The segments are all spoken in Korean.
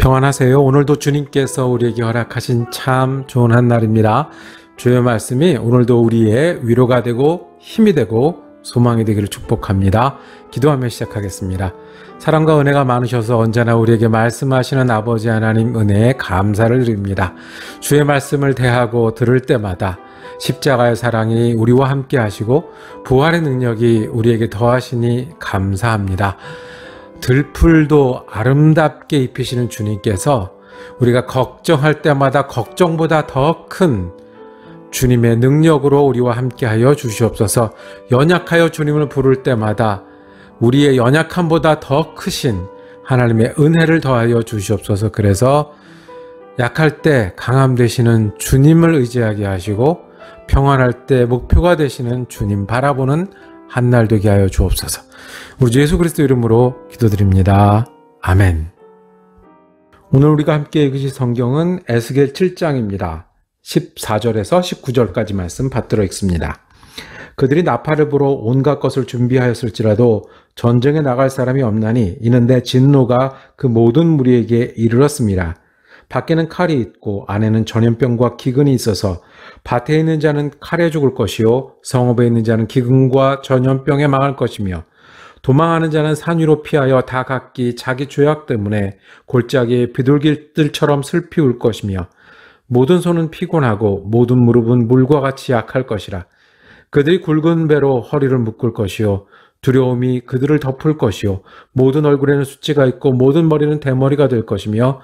평안하세요. 오늘도 주님께서 우리에게 허락하신 참 좋은 한날입니다. 주의 말씀이 오늘도 우리의 위로가 되고 힘이 되고 소망이 되기를 축복합니다. 기도하며 시작하겠습니다. 사랑과 은혜가 많으셔서 언제나 우리에게 말씀하시는 아버지 하나님 은혜에 감사를 드립니다. 주의 말씀을 대하고 들을 때마다 십자가의 사랑이 우리와 함께 하시고 부활의 능력이 우리에게 더하시니 감사합니다. 들풀도 아름답게 입히시는 주님께서 우리가 걱정할 때마다 걱정보다 더 큰 주님의 능력으로 우리와 함께하여 주시옵소서. 연약하여 주님을 부를 때마다 우리의 연약함보다 더 크신 하나님의 은혜를 더하여 주시옵소서. 그래서 약할 때 강함 되시는 주님을 의지하게 하시고 평안할 때 목표가 되시는 주님 바라보는 한날 되게 하여 주옵소서. 우리 주 예수 그리스도 이름으로 기도드립니다. 아멘. 오늘 우리가 함께 읽으실 성경은 에스겔 7장입니다. 14절에서 19절까지 말씀 받들어 읽습니다. 그들이 나팔을 불어 온갖 것을 준비하였을지라도 전쟁에 나갈 사람이 없나니 이는 내 진노가 그 모든 무리에게 이르렀습니다. 밖에는 칼이 있고 안에는 전염병과 기근이 있어서 밭에 있는 자는 칼에 죽을 것이요 성읍에 있는 자는 기근과 전염병에 망할 것이며 도망하는 자는 산 위로 피하여 다 각기 자기 죄악 때문에 골짜기에 비둘기들처럼 슬피 울 것이며 모든 손은 피곤하고 모든 무릎은 물과 같이 약할 것이라. 그들이 굵은 배로 허리를 묶을 것이요 두려움이 그들을 덮을 것이요 모든 얼굴에는 수치가 있고 모든 머리는 대머리가 될 것이며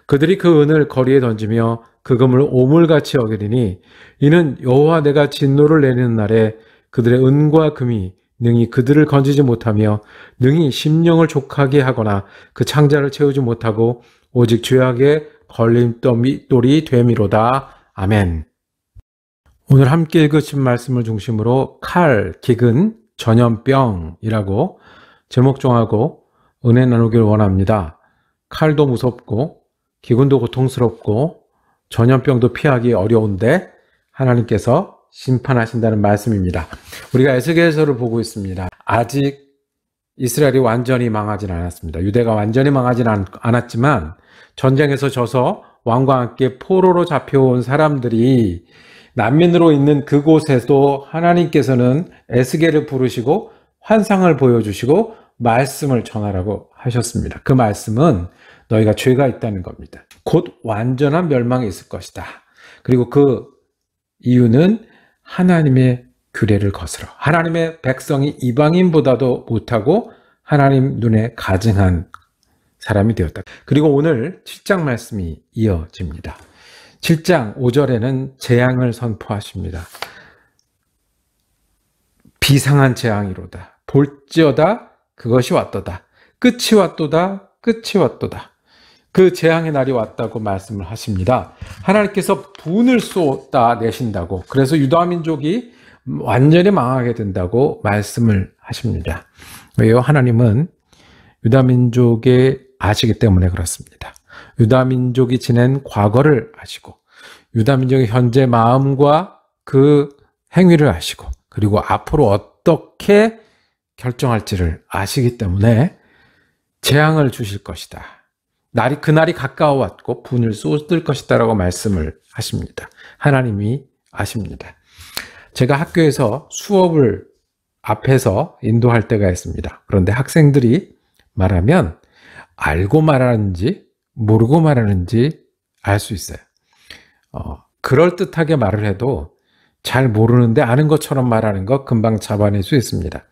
그들이 그 은을 거리에 던지며 그 금을 오물같이 여기리니 이는 여호와 내가 진노를 내리는 날에 그들의 은과 금이 능히 그들을 건지지 못하며 능히 심령을 족하게 하거나 그 창자를 채우지 못하고 오직 죄악의 걸림돌이 됨이로다. 아멘. 오늘 함께 읽으신 말씀을 중심으로 칼, 기근, 전염병이라고 제목 정하고 은혜 나누길 원합니다. 칼도 무섭고 기근도 고통스럽고 전염병도 피하기 어려운데 하나님께서 심판하신다는 말씀입니다. 우리가 에스겔서를 보고 있습니다. 아직 이스라엘이 완전히 망하진 않았습니다. 유대가 완전히 망하진 않았지만 전쟁에서 져서 왕과 함께 포로로 잡혀온 사람들이 난민으로 있는 그곳에도 하나님께서는 에스겔을 부르시고 환상을 보여주시고 말씀을 전하라고 하셨습니다. 그 말씀은 너희가 죄가 있다는 겁니다. 곧 완전한 멸망이 있을 것이다. 그리고 그 이유는 하나님의 규례를 거스러 하나님의 백성이 이방인보다도 못하고 하나님 눈에 가증한 사람이 되었다. 그리고 오늘 7장 말씀이 이어집니다. 7장 5절에는 재앙을 선포하십니다. 비상한 재앙이로다. 볼지어다 그것이 왔도다. 끝이 왔도다. 끝이 왔도다. 그 재앙의 날이 왔다고 말씀을 하십니다. 하나님께서 분을 쏟아 내신다고, 그래서 유다 민족이 완전히 망하게 된다고 말씀을 하십니다. 왜요? 하나님은 유다 민족의 아시기 때문에 그렇습니다. 유다 민족이 지낸 과거를 아시고 유다 민족의 현재 마음과 그 행위를 아시고 그리고 앞으로 어떻게 결정할지를 아시기 때문에 재앙을 주실 것이다. 그날이 가까워 왔고 분을 쏟을 것이다 라고 말씀을 하십니다. 하나님이 아십니다. 제가 학교에서 수업을 앞에서 인도할 때가 있습니다. 그런데 학생들이 말하면 알고 말하는지 모르고 말하는지 알 수 있어요. 그럴듯하게 말을 해도 잘 모르는데 아는 것처럼 말하는 거 금방 잡아낼 수 있습니다.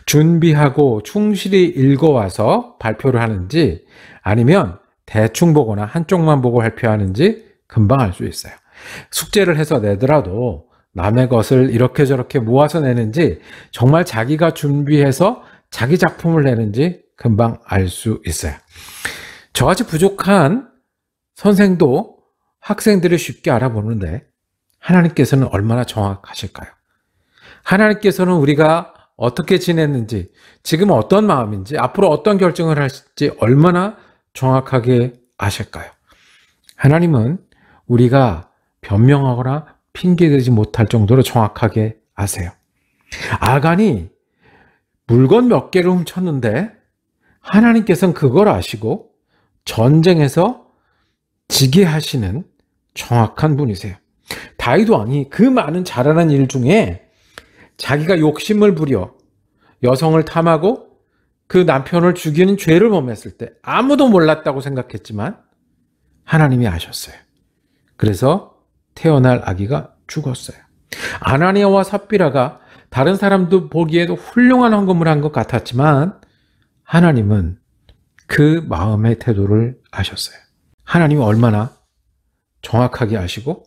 준비하고 충실히 읽어와서 발표를 하는지 아니면 대충 보거나 한쪽만 보고 발표하는지 금방 알 수 있어요. 숙제를 해서 내더라도 남의 것을 이렇게 저렇게 모아서 내는지 정말 자기가 준비해서 자기 작품을 내는지 금방 알 수 있어요. 저같이 부족한 선생도 학생들을 쉽게 알아보는데 하나님께서는 얼마나 정확하실까요? 하나님께서는 우리가 어떻게 지냈는지, 지금 어떤 마음인지, 앞으로 어떤 결정을 할지 얼마나 정확하게 아실까요? 하나님은 우리가 변명하거나 핑계대지 못할 정도로 정확하게 아세요. 아간이 물건 몇 개를 훔쳤는데 하나님께서는 그걸 아시고 전쟁에서 지게 하시는 정확한 분이세요. 다윗 왕이 그 많은 잘하는 일 중에 자기가 욕심을 부려 여성을 탐하고 그 남편을 죽이는 죄를 범했을 때 아무도 몰랐다고 생각했지만 하나님이 아셨어요. 그래서 태어날 아기가 죽었어요. 아나니아와 삽비라가 다른 사람도 보기에도 훌륭한 헌금을 한 것 같았지만 하나님은 그 마음의 태도를 아셨어요. 하나님이 얼마나 정확하게 아시고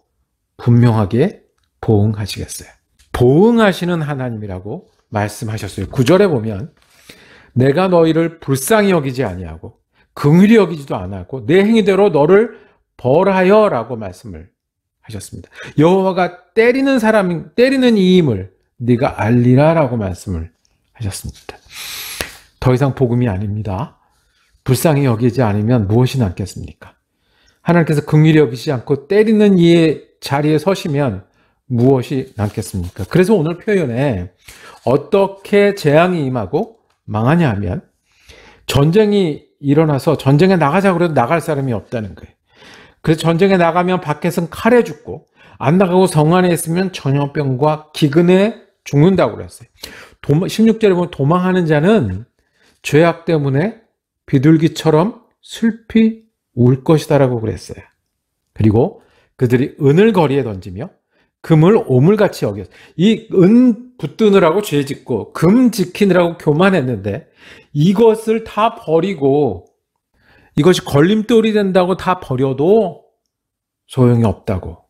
분명하게 보응하시겠어요. 보응하시는 하나님이라고 말씀하셨어요. 9절에 보면 내가 너희를 불쌍히 여기지 아니하고 긍휼히 여기지도 않았고 내 행위대로 너를 벌하여 라고 말씀을 하셨습니다. 여호와가 때리는 이임을 네가 알리라 라고 말씀을 하셨습니다. 더 이상 복음이 아닙니다. 불쌍히 여기지 않으면 무엇이 남겠습니까? 하나님께서 긍휼히 여기지 않고 때리는 이의 자리에 서시면 무엇이 남겠습니까? 그래서 오늘 표현에 어떻게 재앙이 임하고 망하냐 하면 전쟁이 일어나서 전쟁에 나가자고 해도 나갈 사람이 없다는 거예요. 그래서 전쟁에 나가면 밖에서는 칼에 죽고 안 나가고 성 안에 있으면 전염병과 기근에 죽는다고 그랬어요. 16절에 보면 도망하는 자는 죄악 때문에 비둘기처럼 슬피 울 것이다라고 그랬어요. 그리고 그들이 은을 거리에 던지며 금을 오물같이 여겼어요. 이 은 붙드느라고 죄 짓고 금 지키느라고 교만했는데 이것을 다 버리고 이것이 걸림돌이 된다고 다 버려도 소용이 없다고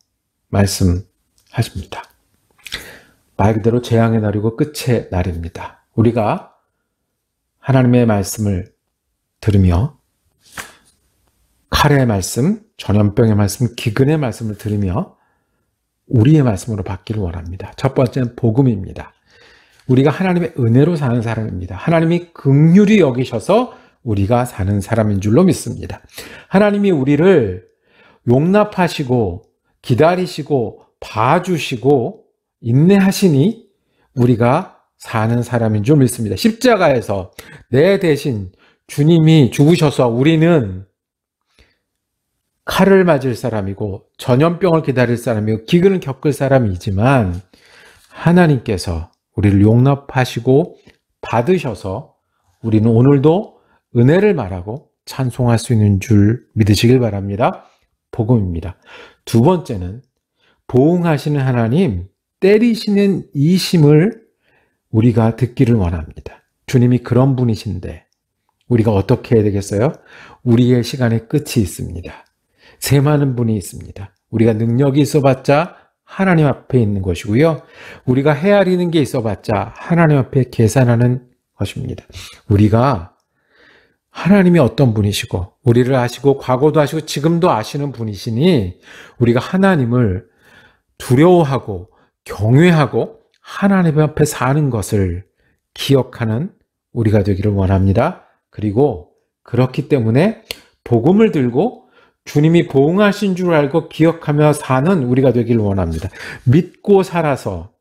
말씀하십니다. 말 그대로 재앙의 날이고 끝의 날입니다. 우리가 하나님의 말씀을 들으며 칼의 말씀, 전염병의 말씀, 기근의 말씀을 들으며 우리의 말씀으로 받기를 원합니다. 첫 번째는 복음입니다. 우리가 하나님의 은혜로 사는 사람입니다. 하나님이 긍휼히 여기셔서 우리가 사는 사람인 줄로 믿습니다. 하나님이 우리를 용납하시고 기다리시고 봐주시고 인내하시니 우리가 사는 사람인 줄 믿습니다. 십자가에서 내 대신 주님이 죽으셔서 우리는 칼을 맞을 사람이고 전염병을 기다릴 사람이고 기근을 겪을 사람이지만 하나님께서 우리를 용납하시고 받으셔서 우리는 오늘도 은혜를 말하고 찬송할 수 있는 줄 믿으시길 바랍니다. 복음입니다. 두 번째는 보응하시는 하나님, 때리시는 이심을 우리가 듣기를 원합니다. 주님이 그런 분이신데 우리가 어떻게 해야 되겠어요? 우리의 시간의 끝이 있습니다. 세많은 분이 있습니다. 우리가 능력이 있어봤자 하나님 앞에 있는 것이고요. 우리가 헤아리는 게 있어봤자 하나님 앞에 계산하는 것입니다. 우리가 하나님이 어떤 분이시고 우리를 아시고 과거도 아시고 지금도 아시는 분이시니 우리가 하나님을 두려워하고 경외하고 하나님 앞에 사는 것을 기억하는 우리가 되기를 원합니다. 그리고 그렇기 때문에 복음을 들고 주님이 보응하신 줄 알고 기억하며 사는 우리가 되기를 원합니다. 믿고 살아서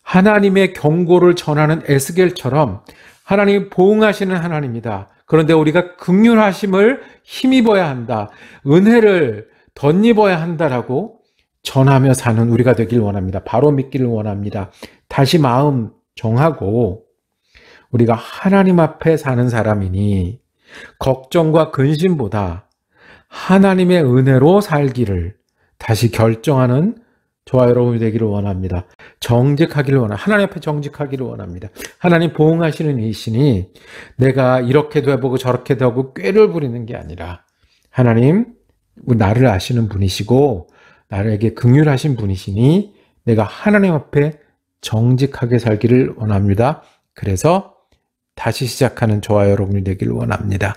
하나님의 경고를 전하는 에스겔처럼 하나님이 보응하시는 하나님이다. 그런데 우리가 긍휼하심을 힘입어야 한다. 은혜를 덧입어야 한다라고 전하며 사는 우리가 되기를 원합니다. 바로 믿기를 원합니다. 다시 마음 정하고 우리가 하나님 앞에 사는 사람이니 걱정과 근심보다 하나님의 은혜로 살기를 다시 결정하는 저와 여러분이 되기를 원합니다. 정직하기를 원합니다. 하나님 앞에 정직하기를 원합니다. 하나님 보응하시는 이시니 내가 이렇게도 해보고 저렇게도 하고 꾀를 부리는 게 아니라 하나님 나를 아시는 분이시고 나에게 긍휼하신 분이시니 내가 하나님 앞에 정직하게 살기를 원합니다. 그래서 다시 시작하는 저와 여러분이 되기를 원합니다.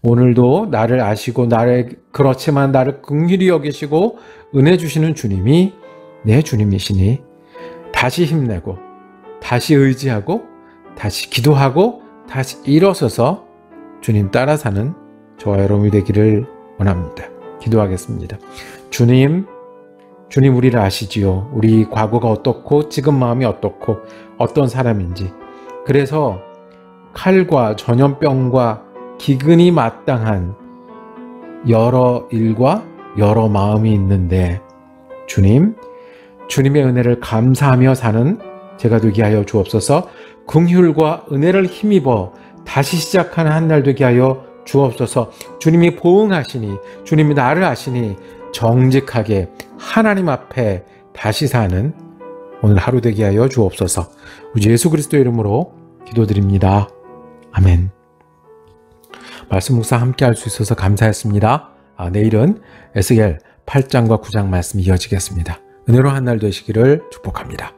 오늘도 나를 아시고 그렇지만 나를 긍휼히 여기시고 은혜 주시는 주님이 내 주님이시니 다시 힘내고 다시 의지하고 다시 기도하고 다시 일어서서 주님 따라 사는 저와 여러분이 되기를 원합니다. 기도하겠습니다. 주님 우리를 아시지요. 우리 과거가 어떻고 지금 마음이 어떻고 어떤 사람인지. 그래서 칼과 전염병과 기근이 마땅한 여러 일과 여러 마음이 있는데 주님의 은혜를 감사하며 사는 제가 되게 하여 주옵소서. 긍휼과 은혜를 힘입어 다시 시작하는 한 날 되게 하여 주옵소서. 주님이 보응하시니 주님이 나를 아시니 정직하게 하나님 앞에 다시 사는 오늘 하루 되게 하여 주옵소서. 우리 예수 그리스도 이름으로 기도드립니다. 아멘. 말씀 묵상 함께 할 수 있어서 감사했습니다. 내일은 에스겔 8장과 9장 말씀 이어지겠습니다. 은혜로 한 날 되시기를 축복합니다.